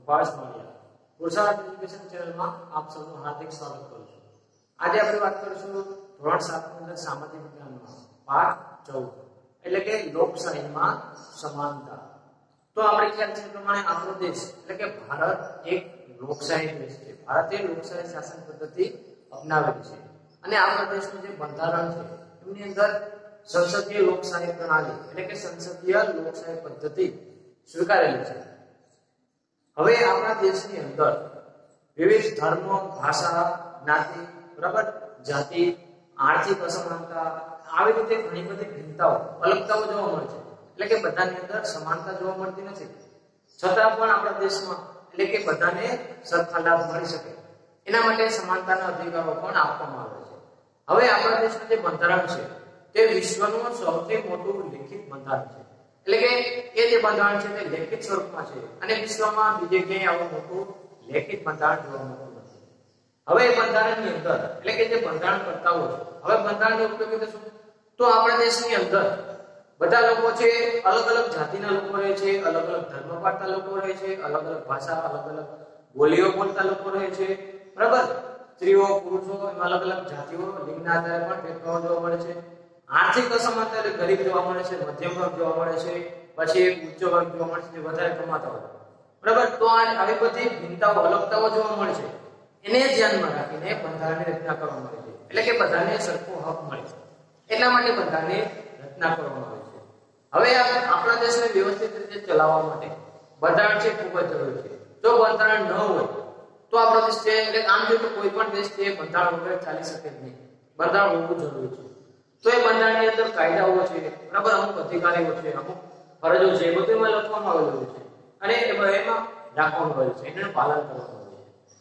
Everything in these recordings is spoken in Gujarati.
પાર્સ માળિયા પુરુષાર્થ એજ્યુકેશન ચેનલમાં આપ સૌનું હાર્દિક સ્વાગત કરું છું। આજે આપણે વાત કરીશું ધોરણ 7 ની અંદર સામાજિક વિજ્ઞાનમાં પાઠ 14 એટલે કે લોકશાહીમાં સમાનતા। તો આપણે ખ્યાલ છે પ્રમાણે આપણો દેશ એટલે કે ભારત એક લોકશાહી દેશ છે। ભારતે લોકશાહી શાસન પદ્ધતિ અપનાવેલી છે અને આપણા દેશનું જે બંધારણ છે એની અંદર સંસદીય લોકશાહી પ્રણાલી એટલે કે સંસદીય લોકશાહી પદ્ધતિ સ્વીકારેલી છે। હવે આપણા દેશની અંદર વિવિધ ધર્મો, ભાષા, જ્ઞાતિ, બરાબર, જાતિ, આર્થિક અસમાનતા આવી રીતે ઘણી બધી ભિન્નતાઓ, અલગતાઓ જોવા મળે છે। એટલે કે બધાની અંદર સમાનતા જોવા મળતી નથી, છતાં પણ આપણા દેશમાં એટલે કે બધાને સરખા લાભ મળી શકે એના માટે સમાનતાના અધિકારો પણ આપવામાં આવે છે। હવે આપણા દેશનું જે બંધારણ છે તે વિશ્વનું સૌથી મોટું લિખિત બંધારણ છે। એટલે કે એ જે બંધારણ છે તે લેખિત સ્વરૂપમાં છે અને વિશ્વમાં બીજે ક્યાંય આવું મોટું લેખિત બંધારણ જોવા મળતું નથી। હવે એ બંધારણની અંદર એટલે કે જે બંધારણ કરતાઓ છે, હવે બંધારણની ઉપયોગિતા શું? તો આપણા દેશની અંદર બધા લોકો છે, અલગ અલગ જાતિના લોકો રહે છે, અલગ અલગ ધર્મ પાળતા લોકો રહે છે, અલગ અલગ ભાષા, અલગ અલગ બોલીઓ બોલતા લોકો રહે છે, બરાબર। સ્ત્રીઓ, પુરુષો, એમાં અલગ અલગ જાતિઓ, લિંગના આધારે પણ ભેદભાવ જોવા મળે છે। આર્થિક અસમાનતા એટલે ગરીબ જોવા મળે છે, મધ્યમ વર્ગ જોવા મળે છે, પછી એક ઉચ્ચ વર્ગ જોવા મળે છે જે વધારે કમાતા હોય, બરાબર। તો આવી બધી ભિન્નતાઓ, અલગતાઓ જોવા મળે છે, એને ધ્યાનમાં રાખીને બંધારણની રચના કરવામાં આવી છે। એટલે કે બધાને સરખો હક મળે એટલા માટે બંધારણની રચના કરવામાં આવી છે। હવે આપણા દેશને વ્યવસ્થિત રીતે ચલાવવા માટે બંધારણ છે ખૂબ જ જરૂરી છે। જો બંધારણ ન હોય તો આપણો દેશ છે એટલે આમ જો કોઈ પણ દેશ છે બંધારણ વગર ચાલી શકે જ નહીં, બંધારણ હોવું જરૂરી છે। તો એ બંધારણની અંદર કાયદાઓ છે, બરાબર, અમુક અધિકારીઓ છે, અમુક ફરજો છે, એ બધું એમાં લખવામાં આવેલું છે અને એમાં રાખવામાં આવેલું છે, એનું પાલન કરવામાં આવે છે।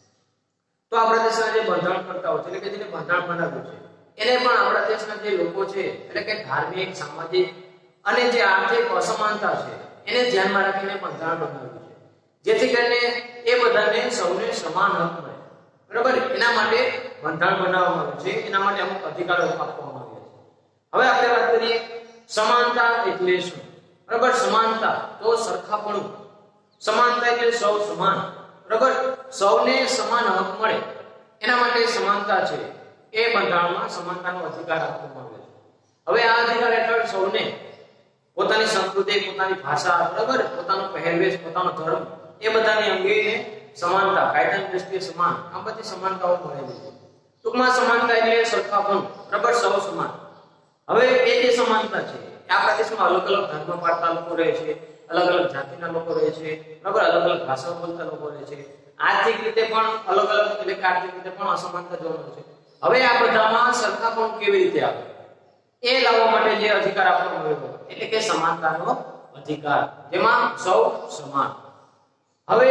તો આપણા દેશના જે બંધારણ કરતા હોય છે એટલે કે જેને બંધારણ બનાવ્યું છે એને પણ આપણા દેશના જે લોકો છે એટલે કે ધાર્મિક, સામાજિક અને જે આર્થિક અસમાનતા છે એને ધ્યાનમાં રાખીને બંધારણ બનાવ્યું છે, જેથી કરીને એ બધાને સૌને સમાન હક મળે, બરાબર, એના માટે બંધારણ બનાવવામાં આવ્યું છે, એના માટે અમુક અધિકારો આપવામાં આવ્યા છે। હવે આપણે વાત કરીએ સમાનતા એટલે શું, બરાબર। સમાનતા તો સરખાપણું, સમાનતા એટલે સૌ સમાન, બરાબર, સૌને સમાન હક મળે એના માટે સમાનતા છે એ બંધારણમાં સમાનતાનો અધિકાર આપવામાં આવ્યો છે। હવે આ અધિકાર હેઠળ સૌને પોતાની સંસ્કૃતિ, પોતાની ભાષા, બરાબર, પોતાનો પહેરવેશ, પોતાનો ધર્મ એ બધાની અંગેને સમાનતા, કાયદાની દ્રષ્ટિએ સમાન, આ બધી સમાનતાઓ મળેલી છે। ટૂંકમાં સમાનતા એટલે સરખાપણું, બરાબર, સૌ સમાન। હવે એ જે સમાનતા છે આપણા દેશમાં અલગ અલગ ધર્મ પાળતા લોકો રહે છે, અલગ અલગ જાતિના લોકો રહે છે, બરાબર, અલગ અલગ ભાષા બોલતા લોકો રહે છે, આર્થિક રીતે પણ અલગ અલગ એટલે કે આર્થિક રીતે પણ અસમાનતા જોવા મળે છે। હવે આ બધામાં સરખાપણું કેવી રીતે આવે એ લાવવા માટે જે અધિકાર આપવામાં આવ્યો એટલે કે સમાનતાનો અધિકાર, જેમાં સૌ સમાન। હવે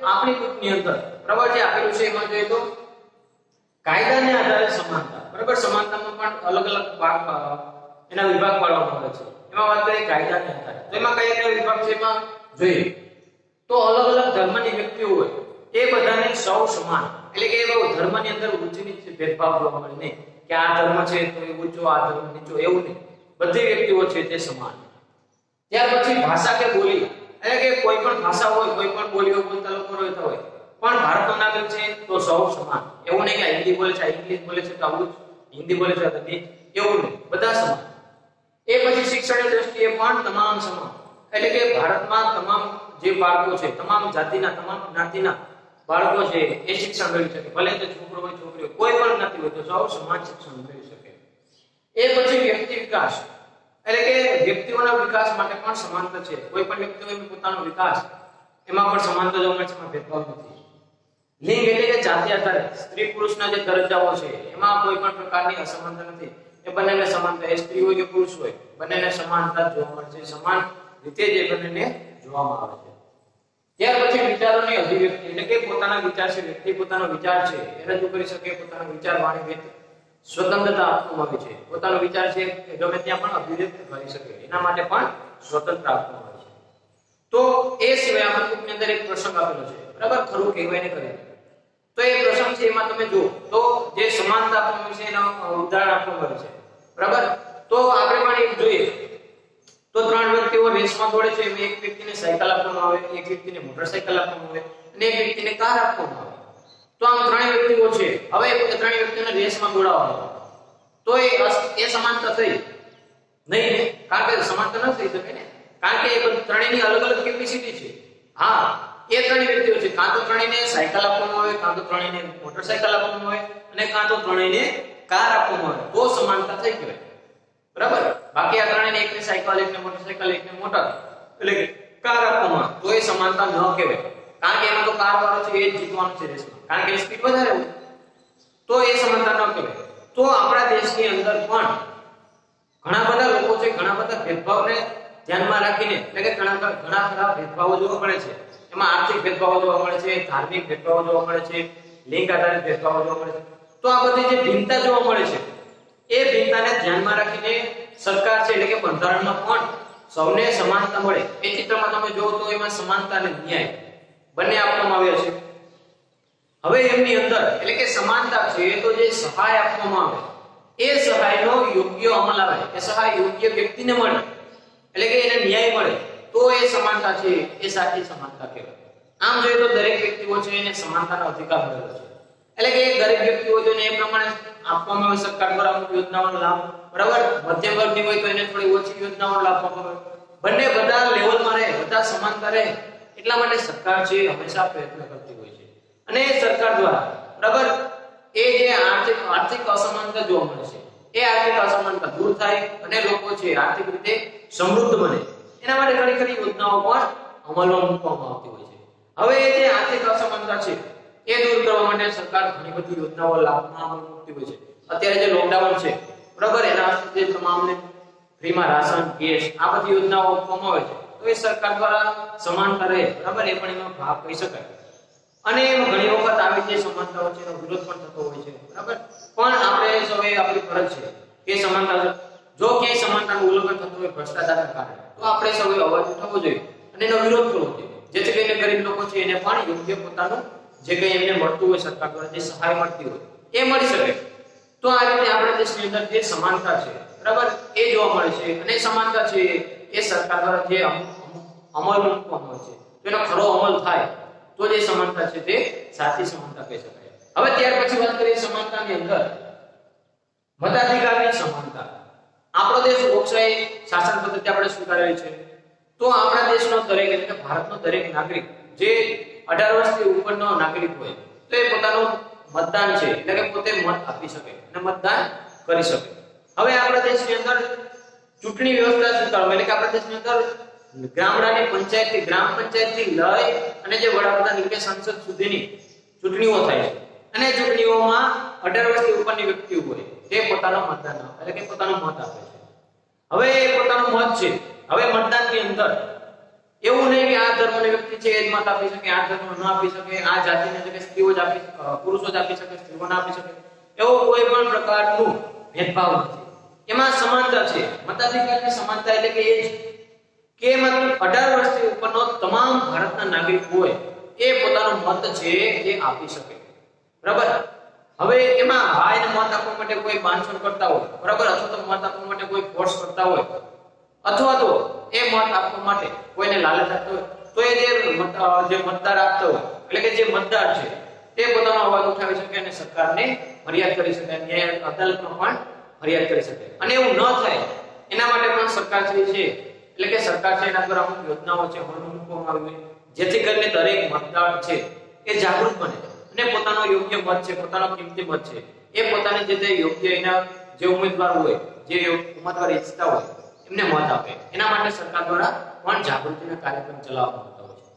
આપણી બુકની અંદર, બરાબર, જે આપેલું છે એમાં જોઈએ તો કાયદાને આધારે સમાનતા, બરાબર, સમાનતામાં પણ અલગ અલગ ભાગ એના વિભાગ પાડવામાં આવે છે। એમાં વાત કરીએ કાયદાને આધારે, તો એમાં કયા કયા વિભાગ છે એમાં જોઈએ તો અલગ અલગ ધર્મની વ્યક્તિઓ હોય એ બધાને સૌ સમાન, એટલે કે એવો ધર્મની અંદર ઊંચ નીચ ભેદભાવ જોવા મળે નહીં કે આ ધર્મ છે તો એ ઊંચો, આ ધર્મ નીચો, એવું નહીં, બધી વ્યક્તિઓ છે તે સમાન। ત્યાર પછી ભાષા કે બોલી, એટલે કે કોઈ પણ ભાષા હોય, કોઈ પણ બોલીઓ બોલતા લોકો રહેતા હોય પણ ભારતનો નાગરિક છે તો સૌ સમાન, એવું નહીં કે હિન્દી બોલે છે, ઇંગ્લિશ બોલે છે તો આવું હિન્દી બોલે છે તો એવું નહીં, બધા સમાન। એ પછી શિક્ષણની દ્રષ્ટિએ પણ તમામ સમાન, એટલે કે ભારતમાં તમામ જે બાળકો છે, તમામ જાતિના, તમામ જ્ઞાતિના બાળકો છે એ શિક્ષણ મેળવી શકે, ભલે તે છોકરો હોય, છોકરી હોય, કોઈ પણ જ્ઞાતિ હોય તો સૌ સમાન શિક્ષણ મેળવી શકે। એ પછી વ્યક્તિ વિકાસ, એટલે કે વ્યક્તિઓના વિકાસ માટે પણ સમાનતા છે, કોઈ પણ વ્યક્તિનો પોતાનો વિકાસ એમાં પણ સમાનતા જોવા મળે છે, એમાં ભેદભાવ નથી। લિંગ એટલે કે જાતિ આધારે સ્ત્રી પુરુષના જે દરજ્જાઓ છે એમાં કોઈ પણ પ્રકારની અસમાનતા નથી, એ બંનેને સમાનતા, એ સ્ત્રી હોય કે પુરુષ હોય બંનેને સમાનતા જોવા મળે છે, સમાન રીતે જે બંનેને જોવામાં આવે છે। ત્યાર પછી વિચારોની અભિવ્યક્તિ, એટલે કે પોતાના વિચાર છે, વ્યક્તિ પોતાનો વિચાર છે એ રજૂ કરી શકે, પોતાનો વિચાર વાણી વ્યક્ત સ્વતંત્રતા આપવામાં આવી છે, પોતાનો વિચાર છે એ ગમે ત્યાં પણ અભિવ્યક્ત કરી શકે એના માટે પણ સ્વતંત્રતા આપવામાં આવી છે। તો એ સિવાય આપણા બુકની અંદર એક પ્રસંગ આપેલો છે, બરાબર, ખરું કહેવાય ને કરે, તો એ પ્રસંગ છે એમાં તમે જુઓ તો જે સમાનતા આપવામાં આવી છે એના ઉદાહરણ આપવામાં આવે છે, બરાબર। તો આપણે પણ એક જોઈએ તો ત્રણ વ્યક્તિઓ રેસમાં દોડે છે, એક વ્યક્તિને સાયકલ આપવામાં આવે, એક વ્યક્તિને મોટરસાયકલ આપવામાં આવે, અને એક વ્યક્તિને કાર આપવામાં આવે. તો આમ ત્રણ વ્યક્તિઓ છે. હવે એ ત્રણ વ્યક્તિઓને રેસમાં દોડાવવામાં આવે. તો એ સમાનતા થઈ નહીં, કારણ કે સમાનતા ન થઈ શકે ને, કારણ કે એ ત્રણેયની અલગ અલગ કેપેસિટી છે. હા, એ ત્રણ વ્યક્તિઓ છે, કાં તો ત્રણેયને સાયકલ આપવામાં આવે, કાં તો ત્રણેયને મોટરસાયકલ આપવામાં આવે, અને કાં તો ત્રણેયને કાર આપવામાં આવે, તો સમાનતા થઈ કહેવાય. બરાબર? બાકી આ ત્રણેયને એકને સાયકલ, એકને મોટરસાયકલ, એકને મોટર એટલે કે કાર આપવામાં આવે, તો એ સમાનતા ન કહેવાય. કારણ કે એમાં તો કાર વાળો છે એ જ જીતવાનો છે રેસમાં, કારણ કે એની સ્પીડ વધારે હોય, તો એ સમાનતા ન કહેવાય. તો આપણા દેશની અંદર પણ ઘણા બધા લોકો છે, ઘણા બધા ભેદભાવને ધ્યાનમાં રાખીને, એટલે કે ઘણા બધા ભેદભાવો જોવા મળે છે. એમાં આર્થિક ભેદભાવો જોવા મળે છે, ધાર્મિક ભેદભાવો જોવા મળે છે, લિંગ આધારિત ભેદભાવો જોવા મળે છે. તો આ બધી જે ભિન્નતા જોવા મળે છે, એ ભિન્નતાને ધ્યાનમાં રાખીને સરકાર છે, એટલે કે બંધારણમાં પણ સૌને સમાનતા મળે. એ ચિત્રમાં તમે જોવો તો એમાં સમાનતા અને ન્યાય બંને આપવામાં આવ્યા છે. હવે એમની અંદર એટલે કે સમાનતા છે, તો જે સહાય આપવામાં આવે એ સહાયનો યોગ્ય અમલ આવે, એ સહાય યોગ્ય વ્યક્તિને મળે, એટલે કે એને ન્યાય મળે, તો એ સમાનતા છે, એ સાચી સમાનતા કહેવાય. આમ જોઈએ તો દરેક વ્યક્તિઓ છે એને સમાનતાનો અધિકાર મળેલો છે, એટલે કે દરેક વ્યક્તિઓ છે એ પ્રમાણે આપવામાં આવે સરકાર દ્વારા અમુક યોજનાઓનો લાભ. બરાબર? મધ્યમ વર્ગની હોય તો એને થોડી ઓછી યોજનાઓનો લાભ આપવામાં આવે. બંને બધા લેવલમાં રહે, બધા સમાનતા રહે, એટલા માટે સરકાર છે હંમેશા પ્રયત્ન કરતી હોય છે. અને સરકાર દ્વારા બરાબર એ જે આર્થિક અસમાનતા જોવા મળે છે, એ આર્થિક અસમાનતા દૂર થાય અને લોકો છે આર્થિક રીતે સમૃદ્ધ બને, એના માટે ઘણી ખરી યોજનાઓ પણ અમલમાં મૂકવામાં આવતી હોય છે. હવે એ જે આર્થિક અસમાનતા છે એ દૂર કરવા માટે સરકાર ઘણી બધી યોજનાઓ લાભમાં મૂકતી હોય છે. અત્યારે જે લોકડાઉન છે, બરાબર, એના જે તમામને ફ્રીમાં રાશન, ગેસ આ બધી યોજનાઓ આપવામાં આવે છે, તો એ સરકાર દ્વારા સમાનતા રહે, બરાબર, એ પણ એનો ભાગ કહી શકાય. અને એમાં ઘણી વખત આવી જે સમાનતાઓ છે એનો વિરોધ પણ થતો હોય છે, બરાબર, પણ આપણે સૌએ આપણી ફરજ છે કે સમાનતા, જો ક્યાંય સમાનતાનું ઉલ્લંઘન થતું હોય ભ્રષ્ટાચારના કારણે, તો આપણે સૌએ અવાજ ઉઠાવવો જોઈએ અને એનો વિરોધ કરવો જોઈએ, જેથી કરીને ગરીબ લોકો છે એને પણ યોગ્ય પોતાનું જે કંઈ એમને મળતું હોય સરકાર દ્વારા જે સહાય મળતી હોય એ મળી શકે. તો આ રીતે આપણા દેશની અંદર જે સમાનતા છે, બરાબર, એ જોવા મળે છે. અને સમાનતા છે એ સરકાર દ્વારા જે અમલ મૂકવામાં આવે છે, તો એનો ખરો અમલ થાય તો જે સમાનતા છે તે સાચી સમાનતા કહી શકાય. હવે ત્યાર પછી વાત કરીએ સમાનતાની અંદર મતાધિકારની સમાનતા. આપણો દેશ લોકશાહી શાસન પદ્ધતિ આપણે સ્વીકારેલી છે, તો આપણા દેશનો દરેક એટલે કે ભારતનો દરેક નાગરિક જે 18 વર્ષથી ઉપરનો નાગરિક હોય તો એ પોતાનું મતદાન છે, એટલે કે પોતે મત આપી શકે અને મતદાન કરી શકે. હવે આપણા દેશની અંદર ચૂંટણી વ્યવસ્થા શું કરવામાં, એટલે કે આપણા દેશની અંદર ગામડાની પંચાયતથી ગ્રામ પંચાયતથી લઈ અને જે વડાપ્રધાન એટલે સંસદ સુધીની ચૂંટણીઓ થાય છે, અને ચૂંટણીઓમાં 18 વર્ષથી ઉપરની વ્યક્તિ હોય તે પોતાનો મતદાન એટલે કે પોતાનો મત આપે છે. હવે એ પોતાનો મત છે, હવે મતદાનની અંદર એવું નહીં કે આ ધર્મની વ્યક્તિ છે એ જ મત આપી શકે, આ ધર્મ ન આપી શકે, આ જાતિને એટલે કે સ્ત્રીઓ જ આપી પુરુષો જ આપી શકે, સ્ત્રીઓ ના આપી શકે, એવો કોઈ પણ પ્રકારનું ભેદભાવ નથી. એમાં સમાનતા છે. મતાધિકારની સમાનતા એટલે કે એ જ કે મતલબ 18 વર્ષથી ઉપરનો તમામ ભારતના નાગરિક હોય એ પોતાનો મત છે એ આપી શકે, બરાબર. હવે એમાં ભાઈને મત આપવા માટે કોઈ બાંધછોડ કરતા હોય, બરાબર, અથવા તો મત આપવા માટે કોઈ ફોર્સ કરતા હોય, અથવા તો એ મત આપવા માટે કોઈને લાલચ આપતો હોય, તો એ જે મતદાર આપતો હોય એટલે કે જે મતદાર છે તે પોતાનો અવાજ ઉઠાવી શકે અને સરકારને ફરિયાદ કરી શકે, ન્યાય અદાલતમાં પણ ફરિયાદ કરી શકે. અને એવું ન થાય એના માટે પણ સરકાર છે એટલે કે સરકાર છે એના દ્વારા અમુક યોજનાઓ છે અમલમાં મૂકવામાં આવી હોય, જેથી કરીને દરેક મતદાર છે એ જાગૃત બને અને પોતાનો યોગ્ય મત છે, પોતાનો કિંમતી મત છે એ પોતાની જે યોગ્ય એના જે ઉમેદવાર હોય, જે ઉમેદવાર ઈચ્છતા હોય એમને મત આપે. એના માટે સરકાર દ્વારા પણ જાગૃતિના કાર્યક્રમ ચલાવવામાં આવતા હોય છે.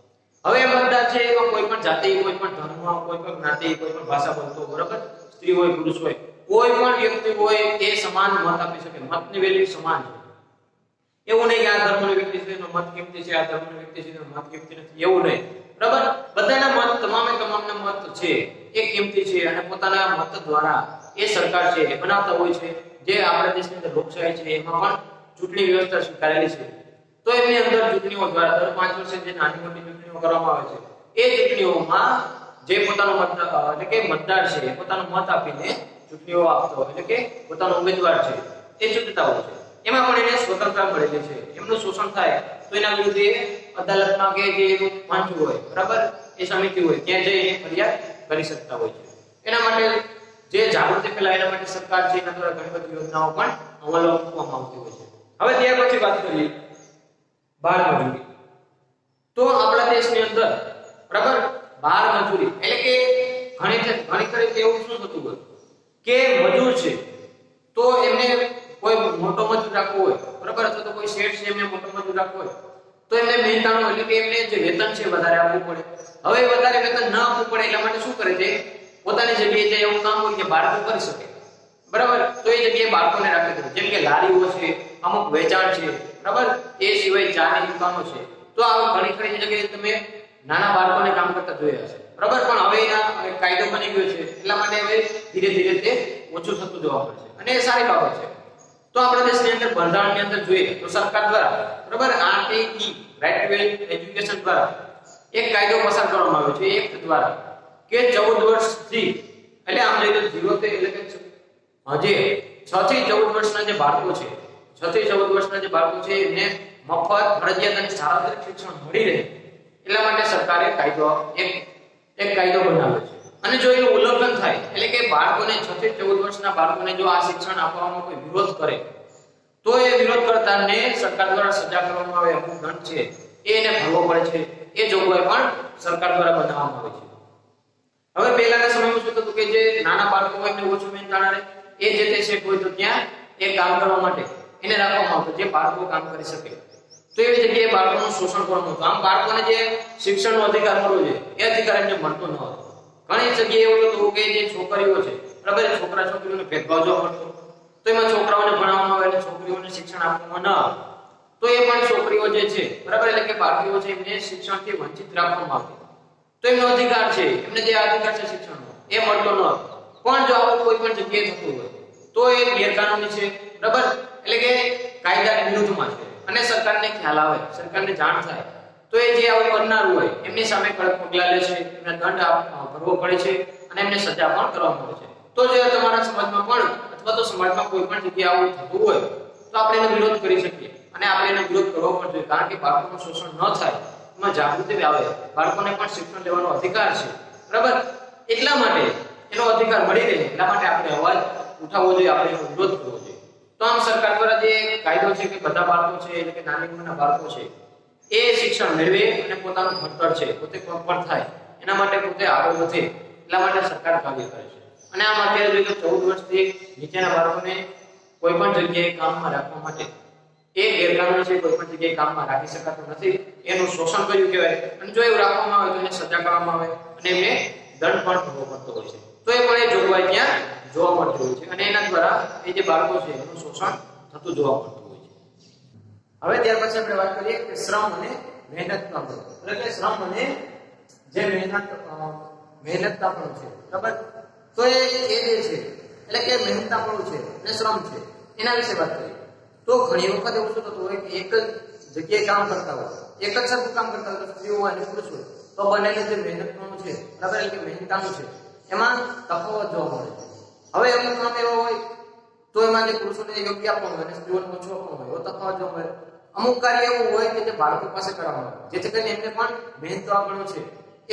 હવે મતદાર છે એમાં કોઈ પણ જાતિ, કોઈ પણ ધર્મ, કોઈ પણ જ્ઞાતિ, કોઈ પણ ભાષા બોલતો, બરાબર, સ્ત્રી હોય પુરુષ હોય, કોઈ પણ વ્યક્તિ હોય એ સમાન મત આપી શકે. મતની વેલ્યુ સમાન છે. એવું નહીં કે આ ધર્મનો વ્યક્તિ છે એનો મત કિંમતી છે, આ ધર્મનો વ્યક્તિ છે એનો મત કિંમતી નથી, એવું નહીં, બરાબર. બધાના મત તમામના મત છે એ કિંમતી છે અને પોતાના મત દ્વારા એ સરકાર છે એ બનાવતા હોય છે. જે આપણા દેશની અંદર લોકશાહી છે એમાં પણ ચૂંટણી વ્યવસ્થા સ્વીકારેલી છે, તો એની અંદર ચૂંટણીઓ દ્વારા દર 5 વર્ષે જે નાની મોટી ચૂંટણીઓ કરવામાં આવે છે એ ચૂંટણીઓમાં જે પોતાનો મતદાર એટલે કે મતદાર છે એ પોતાનો મત આપીને ચૂંટણીઓ આપતો હોય, એટલે કે પોતાનો ઉમેદવાર છે એ ચૂંટતા હોય છે. એમાં પણ એને સ્વતંત્રતા મળેલી છે. એમનું શોષણ થાય તો એના વિરુદ્ધ અદાલતમાં કે જે એનું માંગવું હોય, બરાબર, એ સમિતિ હોય ત્યાં જઈને ફરિયાદ કરી શકતા હોય છે. એના માટે જે જાગૃતિ ફેલાય એના માટે સરકાર છે એના દ્વારા ઘણી બધી યોજનાઓ પણ અમલમાં મૂકવામાં આવતી હોય છે. હવે ત્યાર પછી વાત કરીએ બાળ મજૂરી. તો આપણા દેશની અંદર બરાબર બાળ મજૂરી એટલે કે ઘણી ખરી એવું શું થતું હોય કે મજૂર છે તો એમને કોઈ મોટો મજૂર રાખવો હોય બરાબર અથવા તો કોઈ શેઠ છે એમને મોટો મજૂર રાખવો હોય તો એમને મહેનતાણું એટલે કે એમને જે વેતન છે વધારે આપવું પડે. હવે વધારે વેતન ન આપવું પડે એટલા માટે શું કરે છે પોતાની જગ્યાએ જે એવું કામ હોય કે બાળકો કરી શકે બરાબર તો એ જગ્યાએ બાળકોને રાખી દે. જેમ કે લારીઓ છે, અમુક વેચાણ છે બરાબર, એ સિવાય ચાની દુકાનો છે. તો આ ઘણી ખરી જગ્યાએ તમે નાના બાળકોને કામ કરતા જોયા હશે બરાબર. પણ હવે એના કાયદો બની ગયો છે એટલા માટે હવે ધીરે ધીરે તે ઓછું થતું જોવા મળે છે અને એ સારી બાબત છે. તો આપણા દેશની અંદર બંધારણની અંદર જોઈએ તો સરકાર દ્વારા બરાબર આરટીઈ રાઇટ ટુ એજ્યુકેશન દ્વારા એક કાયદો પસાર કરવામાં આવ્યો છે એક્ટ દ્વારા કે 14 વર્ષથી એટલે આમ જોઈએ તો 0 થી એટલે કે હજી 6 થી 14 વર્ષના જે બાળકો છે 6 થી 14 વર્ષના જે બાળકો છે એમને મફત ફરજિયાત અને સાર્વત્રિક શિક્ષણ મળી રહે એટલા માટે સરકારે કાયદો એક કાયદો બનાવ્યો છે. અને જો એનું ઉલ્લંઘન થાય એટલે કે બાળકોને 6 થી 14 વર્ષના બાળકોને જો આ શિક્ષણ આપવામાં કોઈ વિરોધ કરે તો એ વિરોધ કરતાને સરકાર દ્વારા સજા કરવામાં આવે, અમુક દંડ છે એને ભરવો પડે છે. એ જોગવાઈ પણ સરકાર દ્વારા બનાવવામાં આવે છે. હવે પહેલાના સમયમાં શું થતું કે જે નાના બાળકો હોય એમને ઓછું મહેનતાણા રહે એ જે તે શેઠ હોય તો ત્યાં એ કામ કરવા માટે એને રાખવામાં આવતું જે બાળકો કામ કરી શકે. તો એવી જગ્યાએ બાળકોનું શોષણ કરવામાં આવતું. આમ બાળકોને જે શિક્ષણનો અધિકાર મળવો જોઈએ એ અધિકાર એમને મળતો ન હતો. ઘણી જગ્યાએ એવું થતું કે જે છોકરીઓ છે બરાબર છોકરા છોકરીઓને ભેદભાવ જોવા મળતો તો એમાં છોકરાઓને ભણાવવામાં આવે અને છોકરીઓને શિક્ષણ આપવામાં ન આવે તો એ પણ છોકરીઓ જે છે બરાબર એટલે કે બાળકીઓ છે એમને શિક્ષણથી વંચિત રાખવામાં આવતી. તો એમનો અધિકાર છે એમને જે અધિકાર છે શિક્ષણનો એ મળતો ન હતો. પણ જો આવું કોઈ પણ જગ્યાએ થતું હોય તો એ ગેરકાનૂની છે બરાબર એટલે કે કાયદાની વિરુદ્ધમાં છે અને સરકારને ખ્યાલ આવે સરકારને જાણ થાય તો એ જે આવું કરનારું હોય એમની સામે કડક પગલાં લે છે, એમને દંડ ભરવો પડે છે અને એમને સજા પણ કરવામાં આવે છે. તો જે તમારા સમાજમાં પણ અથવા તો સમાજમાં કોઈ પણ જગ્યાએ આવું થતું હોય તો આપણે એનો વિરોધ કરી શકીએ અને આપણે એનો વિરોધ કરવો પણ જોઈએ. કારણ કે બાળકોનું શોષણ ન થાય એમાં જાગૃતિ આવે, બાળકોને પણ શિક્ષણ લેવાનો અધિકાર છે બરાબર. એટલા માટે એનો અધિકાર મળી રહે એટલા માટે આપણે અવાજ ઉઠાવવો જોઈએ, આપણે એનો વિરોધ કરવો જોઈએ. તો આમ સરકાર દ્વારા જે કાયદો છે કે બધા બાળકો છે એટલે કે નાની ઉંમરના બાળકો છે એ શિક્ષણ મેળવે અને પોતાનું ભણતર છે પોતે પગભર થાય એના માટે પોતે આગળ વધે એટલા માટે સરકાર કાર્ય કરે છે. અને આમ અત્યારે જોઈએ તો 14 વર્ષથી નીચેના બાળકોને કોઈ પણ જગ્યાએ કામમાં રાખવા માટે એ ગેરકાનૂની છે, કોઈ પણ જગ્યાએ કામમાં રાખી શકાતું નથી, એનું શોષણ કર્યું કહેવાય. અને જો એવું રાખવામાં આવે તો એને સજા કરવામાં આવે અને એમને દંડ પણ ભરવો પડતો હોય છે. તો એ પણ એ જોગવાઈ ત્યાં જોવા મળતી હોય છે અને એના દ્વારા એ જે બાળકો છે એનું શોષણ થતું જોવા મળતું હોય છે. હવે ત્યાર પછી આપણે વાત કરીએ કે શ્રમ અને મહેનતના ગુણ. એટલે કે શ્રમ અને જે મહેનતતાપણું છે બરાબર. તો એ જે છે એટલે કે મહેનતતાપણું છે અને શ્રમ છે એના વિશે વાત કરીએ તો ઘણી વખત એવું થતું હોય કે એક જ જગ્યાએ કામ કરતા હોય, એક જ સરખું કામ કરતા હોય સ્ત્રીઓ હોય અને પુરુષ હોય તો બંનેનું જે મહેનતનું છે બરાબર એટલે કે મહેનતાનું છે એમાં તફાવત જોવા મળે છે. હવે અમુક કામ એવો હોય તો એમાં જે પુરુષોને યોગ્ય આપવાનું હોય અને સ્ત્રીઓને ઓછું આપવાનું હોય એવો તફાવત જોવા મળે. અમુક કાર્ય એવું હોય કે જે બાળકો પાસે કરવામાં આવે જેથી કરીને એમને પણ મહેનત આપવાનું છે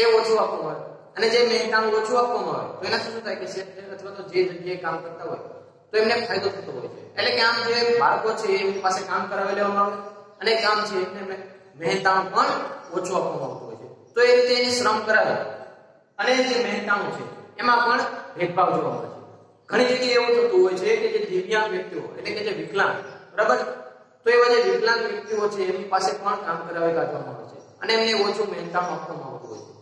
એ ઓછું આપવાનું હોય અને જે મહેનતાનું ઓછું આપવામાં આવે તો એનાથી શું થાય કે શેઠ અથવા તો જે જગ્યાએ કામ કરતા હોય તો એમને ફાયદો થતો હોય છે. એટલે કે આમ જે બાળકો છે એમની પાસે કામ કરાવી લેવામાં આવે અને કામ છે એમને મહેનતાણું પણ ઓછું આપવામાં આવતું હોય છે. તો એ રીતે એને શ્રમ કરાવે અને જે મહેનતાણું છે એમાં પણ ભેદભાવ જોવા મળે છે. ઘણી જગ્યાએ એવું થતું હોય છે કે જે દિવ્યાંગ વ્યક્તિઓ એટલે કે જે વિકલાંગ બરાબર તો એવા જે વિકલાંગ વ્યક્તિઓ છે એમની પાસે પણ કામ કરાવી કાઢવામાં આવે છે અને એમને ઓછું મહેનતાણું આપવામાં આવતું હોય છે.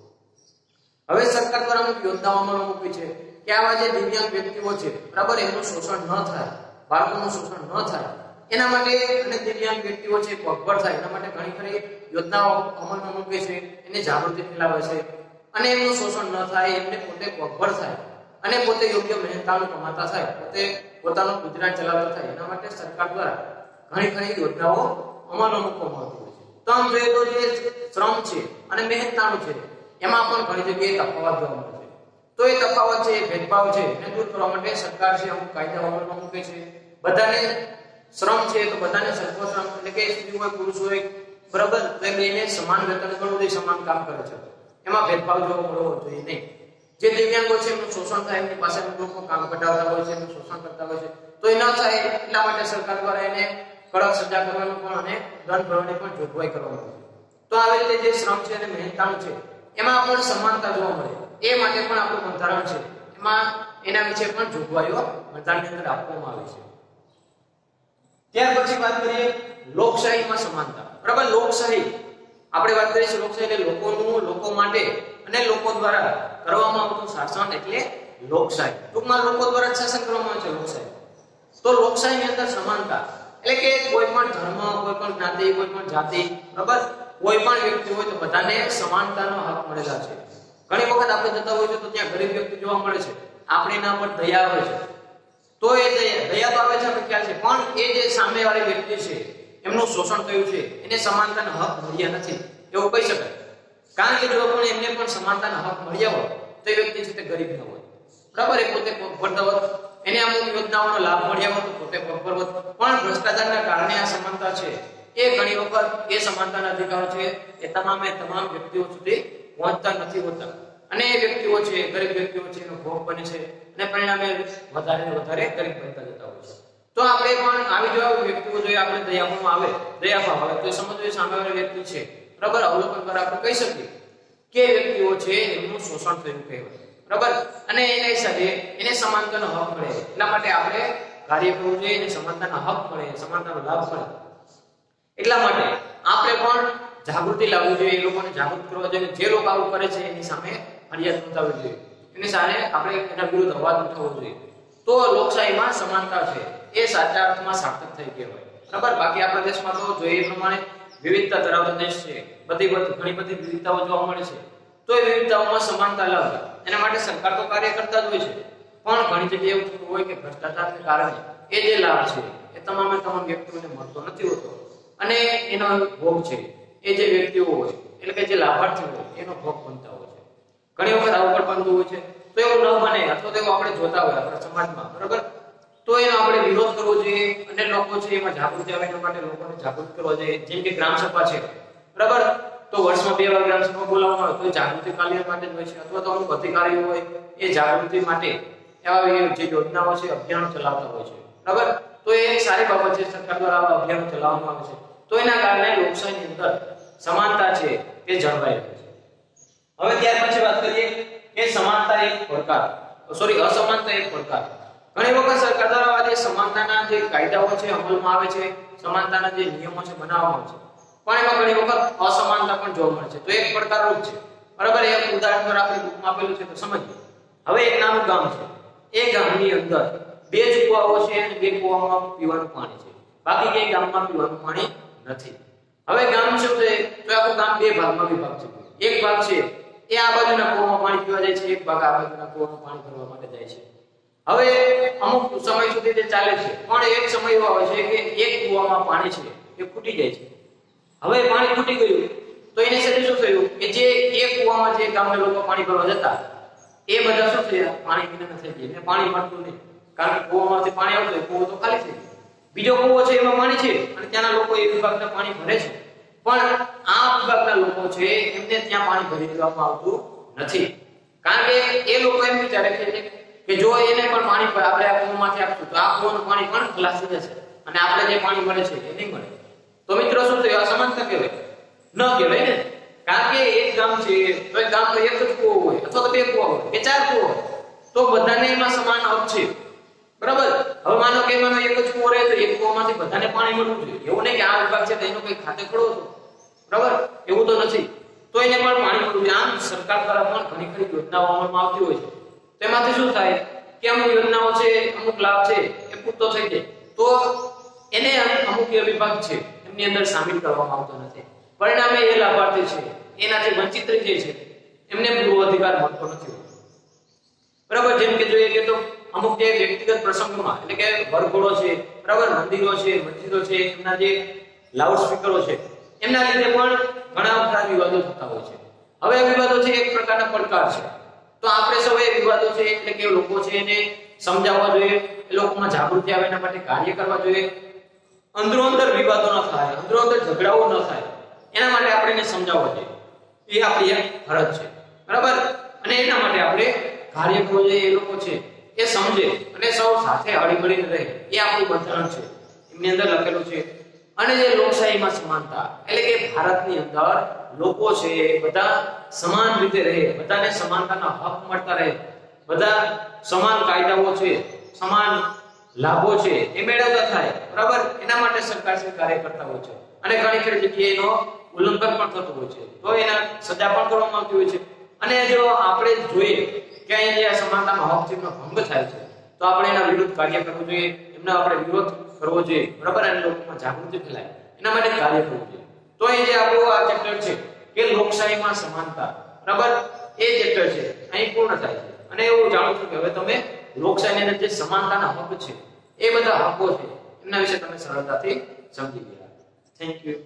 હવે સરકાર દ્વારા અમુક યોજનાઓ અમલમાં મૂકી છે કે આવા જે દિવ્યાંગ વ્યક્તિઓ છે બરાબર એમનું શોષણ ન થાય, બાળકોનું શોષણ ન થાય એના માટે અને દિવ્યાંગ વ્યક્તિઓ છે પગભર થાય એના માટે ઘણી ખરી યોજનાઓ અમલમાં મૂકે છે, એને જાગૃતિ ફેલાવે છે અને એમનું શોષણ ન થાય, એમને પોતે પગભર થાય અને પોતે યોગ્ય મહેનતાણું કમાતા થાય, પોતે પોતાનું ગુજરાન ચલાવતા થાય એના માટે સરકાર દ્વારા ઘણી ખરી યોજનાઓ અમલમાં મૂકવામાં આવતી હોય છે. તો આમ જોઈએ તો જે શ્રમ છે અને મહેનતાણું છે એમાં પણ ઘણી જગ્યાએ તફાવત જોવા મળે છે. તો એ તફાવત છે એ ભેદભાવ છે એને દૂર કરવા માટે સરકાર છે અમુક કાયદા અમલમાં મૂકે છે. બધાને શ્રમ છે તો બધાને સરખો શ્રમ એટલે કે સ્ત્રી હોય પુરુષ હોય બરાબર તો એને સમાન વેતન કરવું જોઈએ, સમાન કામ કરે છે. એમાં ભેદભાવ જોવા મળવો જોઈએ નહીં. જે દિવ્યાંગો છે એમનું શોષણ થાય, એમની પાસે લોકો કામ કઢાવતા હોય છે, એમનું શોષણ કરતા હોય છે, તો એ ન થાય એટલા માટે સરકાર દ્વારા એને કડક સજા કરવાનું પણ અને દંડ ભરવાની પણ જોગવાઈ કરવામાં આવે છે. તો આવી રીતે જે શ્રમ છે અને મહેનતાણું છે એમાં પણ સમાનતા જોવા મળે એ માટે પણ આપણું બંધારણ છે એમાં એના વિશે પણ જોગવાઈઓ બંધારણની અંદર આપવામાં આવી છે. ત્યાર પછી વાત કરીએ લોકશાહીમાં સમાનતા. બરાબર, લોકશાહી આપણે વાત કરીએ છીએ. લોકશાહી એટલે લોકોનું, લોકો માટે અને લોકો દ્વારા કરવામાં આવતું શાસન એટલે લોકશાહી. ટૂંકમાં લોકો દ્વારા શાસન કરવામાં આવે છે લોકશાહી. તો લોકશાહીની અંદર સમાનતા એટલે કે કોઈ પણ ધર્મ, કોઈ પણ જ્ઞાતિ, કોઈ પણ જાતિ, બરાબર, કોઈ પણ વ્યક્તિ હોય તો બધાને સમાનતાનો હક મળેલા છે. ઘણી વખત આપણે જતા હોઈએ તો ત્યાં ગરીબ વ્યક્તિ જોવા મળે છે, આપણે એના પર દયા આવે છે, તો એ દયા તો આવે છે, આપણે ખ્યાલ છે, પણ એ જે સામેવાળી વ્યક્તિ છે એમનું શોષણ થયું છે, એને સમાનતાનો હક મળ્યા નથી એવું કહી શકાય. કારણ કે જો પણ એમને પણ સમાનતાનો હક મળ્યા હોય તો એ વ્યક્તિ છે તે ગરીબ ન હોય. બરાબર, એ પોતે પગભર હોત, એને અમુક યોજનાઓનો લાભ મળ્યા હોત તો પોતે પગભર હોત, પણ ભ્રષ્ટાચારના કારણે આ સમાનતા છે એ ઘણી વખત એ સમાનતાના અધિકારો છે એ તમામ વ્યક્તિઓ સુધી પહોંચતા નથી હોતા અને એ વ્યક્તિઓ છે, ગરીબ વ્યક્તિઓ છે એનો ભોગ બને છે અને પરિણામે વધારે ને વધારે ગરીબ બનતા જતા હોય છે. તો આપણે પણ આવી જો વ્યક્તિઓ જોઈએ આપણે દયામાં આવે, દયાભાવ આવે તો સમજવું સામેવાળી વ્યક્તિ છે, બરાબર, અવલોકન દ્વારા આપણે કહી શકીએ કે વ્યક્તિઓ છે એમનું શોષણ થયું કહેવાય, બરાબર, અને એના હિસાબે એને સમાનતાનો હક મળે એટલા માટે આપણે કાર્ય કરવું જોઈએ, એને સમાનતાનો હક મળે, સમાનતાનો લાભ મળે. એટલા માટે આપણે પણ જાગૃતિ લાવવી જોઈએ, એ લોકોને જાગૃત કરવા જોઈએ. જે લોકો આવું કરે છે એની સામે ફરિયાદ નોંધાવવી જોઈએ, એની સામે આપણે એના વિરુદ્ધ અવાજ ઉઠાવવો જોઈએ. તો લોકશાહીમાં સમાનતા છે એ સાચા અર્થમાં સાર્થક થઈ કહેવાય, બરાબર. બાકી આપણા દેશમાં તો જોઈએ એ પ્રમાણે વિવિધતા ધરાવતો દેશ છે, ઘણી બધી વિવિધતાઓ જોવા મળે છે. તો એ વિવિધતાઓમાં સમાનતા લાવવી એના માટે સરકાર તો કાર્ય કરતા જ હોય છે, પણ ઘણી જગ્યાએ એવું થતું હોય કે ભ્રષ્ટાચારને કારણે એ જે લાભ છે એ તમામ વ્યક્તિઓને મળતો નથી હોતો અને એનો ભોગ છે એ જે વ્યક્તિઓ હોય એટલે કે જે લાભાર્થી હોય એનો ભોગ બનતા હોય છે. ઘણી વખત આવું પણ બનતું હોય છે. તો એવું ન બને અથવા તો એવું આપણે જોતા હોય આપણા સમાજમાં, બરાબર, તો એનો આપણે વિરોધ કરવો જોઈએ અને લોકો છે એમાં જાગૃતિ આવે એના માટે લોકોને જાગૃત કરવા જોઈએ. જેમ કે ગ્રામ સભા છે, બરાબર, તો વર્ષમાં 2 વાર ગ્રામ સભા બોલાવવામાં આવે તો એ જાગૃતિ કાર્ય માટે જ હોય છે, અથવા તો અમુક અધિકારીઓ હોય એ જાગૃતિ માટે એવા જે યોજનાઓ છે, અભિયાનો ચલાવતા હોય છે, બરાબર. તો એ એક સારી બાબત છે, સરકાર દ્વારા આવા અભિયાનો ચલાવવામાં આવે છે. તો એના કારણે લોકશાહીની અંદર સમાનતા છે એ જળવાઈ રહે છે. હવે ત્યાર પછી વાત કરીએ કે સમાનતા એક પડકાર, અસમાનતા એક પડકાર. ઘણી વખત સરકાર દ્વારા જે સમાનતાના જે કાયદાઓ છે અમલમાં આવે છે, સમાનતાના જે નિયમો છે બનાવવામાં આવે છે, પણ એમાં ઘણી વખત અસમાનતા પણ જોવા મળે છે. તો એક પડકારરૂપ છે, બરાબર. એક ઉદાહરણ પર આપણે બુકમાં આપેલું છે તો સમજીએ. હવે એક નાનું ગામ છે, એ ગામની અંદર 2 જ કુવાઓ છે અને 2 કુવામાં પીવાનું પાણી છે, બાકી કે ગામમાં પીવાનું પાણી નથી. હવે ગામ શું છે તો આખું ગામ 2 ભાગમાં વિભાગ છે. એક ભાગ છે એ આ બાજુના કુવામાં પાણી પીવા જાય છે, એક ભાગ આ બાજુના કુવામાં પાણી ભરવા માટે જાય છે. હવે અમુક સમય સુધી તે ચાલે છે, પણ એક સમય એવો આવે છે કે એક કુવામાં પાણી છે એ ફૂટી જાય છે. હવે પાણી ફૂટી ગયું તો એને સાથે શું થયું કે જે એક કુવામાં જે ગામના લોકો પાણી ભરવા જતા એ બધા શું થયા, પાણી વિના થઈ ગયા, એને પાણી મળતું નહીં. કારણ કે કુવામાંથી પાણી આવતું હોય, કુવો તો ખાલી થઈ ગયો. બીજો કુવો છે એમાં પાણી છે અને ત્યાંના લોકો એ વિભાગના પાણી ભરે છે, પણ આ વિભાગના લોકો છે એમને ત્યાં પાણી ભરી દેવામાં આવતું નથી. કારણ કે એ લોકો એમ વિચારે કે જો એને પણ પાણી આપણે આ કુવામાંથી આપશું તો આ કુવાનું પાણી પણ ખલાસ થઈ જશે અને આપણે જે પાણી મળે છે એ નહીં મળે. તો મિત્રો શું થયું, અસમાનતા કહેવાય? ન કહેવાય ને. કારણ કે એક ગામ છે તો એ ગામનો એક જ કુવો હોય અથવા તો 2 કુવા હોય કે 4 કુવા હોય તો બધાને એમાં સમાન હક છે, બરાબર. હવે માનો કે એમાં એક જ કુવો રહે તો એક કુવામાંથી બધાને પાણી મળવું જોઈએ. એવું નહીં કે આ વિભાગ છે તો એનો કઈ ખાતે ખડો હતો, બરાબર, એવું તો નથી. તો એને પણ પાણી મળવું જોઈએ. આમ સરકાર દ્વારા પણ ઘણી યોજનાઓ અમલમાં આવતી હોય છે. તેમાંથી શું થાય કે અમુક યોજનાઓ છે, અમુક લાભ છે એ પૂરતો થઈ જાય તો એને અમુક વિભાગ છે એમની અંદર સામેલ કરવામાં આવતો નથી. પરિણામે એ લાભાર્થી છે એનાથી વંચિત રહી જાય છે, એમને પૂરો અધિકાર મળતો નથી, બરાબર. જેમ કે જોઈએ કે તો અમુક જે વ્યક્તિગત પ્રસંગોમાં એટલે કે વરઘોડો છે, બરાબર, મંદિરો છે, મસ્જિદો છે, એમના જે લાઉડ સ્પીકરો છે એમના લીધે પણ ઘણા બધા વિવાદો થતા હોય છે. હવે આ વિવાદો છે એક પ્રકારના પડકાર છે. તો આપણે સૌ એ વિવાદો છે એટલે કે લોકો છે એને સમજાવવા જોઈએ, એ લોકોમાં જાગૃતિ આવે એના માટે કાર્ય કરવા જોઈએ. અંદરો અંદર વિવાદો ન થાય, અંદરો અંદર ઝઘડાઓ ન થાય એના માટે આપણે એને સમજાવવા જોઈએ. એ આપણી એક ફરજ છે. બરાબર, અને એના માટે આપણે કાર્ય કરવું જોઈએ, એ લોકો છે એ સમજે અને સૌ સાથે હળીમળીને રહે, એ આપણું બંધારણ છે, એમની અંદર લખેલું છે. અને જે લોકશાહીમાં સમાનતા એટલે કે ભારતની અંદર લોકો છે બધા સમાન રીતે રહે, બધાને સમાનતાના હક મળતા રહે, બધા સમાન કાયદાઓ છે, સમાન લાભો છે એ મેળવતા થાય, બરાબર, એના માટે સરકાર કાર્ય કરતા હોય છે. અને ઘણી ખરી જગ્યાએ એનો ઉલ્લંઘન પણ થતું હોય છે, તો એના સજા પણ કરવામાં આવતી હોય છે. અને જો આપણે જોઈએ કે અહીંયા જે સમાનતાનો હક છે એનો ભંગ થાય છે, તો આપણે એના વિરુદ્ધ કાર્ય કરવું જોઈએ, એમનો આપણે વિરોધ કરવો જોઈએ, બરાબર, અને લોકોમાં જાગૃતિ ફેલાય એના માટે કાર્ય કરવું જોઈએ. તો એ જે આપણું આ ચેપ્ટર છે કે લોકશાહીમાં સમાનતા, બરાબર, એ ચેપ્ટર છે અહીં પૂર્ણ થાય છે. અને એવું જાણું છું કે હવે તમે લોકશાહીની અંદર જે સમાનતાના હક છે એ બધા હકો છે એમના વિશે તમે સરળતાથી સમજી ગયા. Thank you.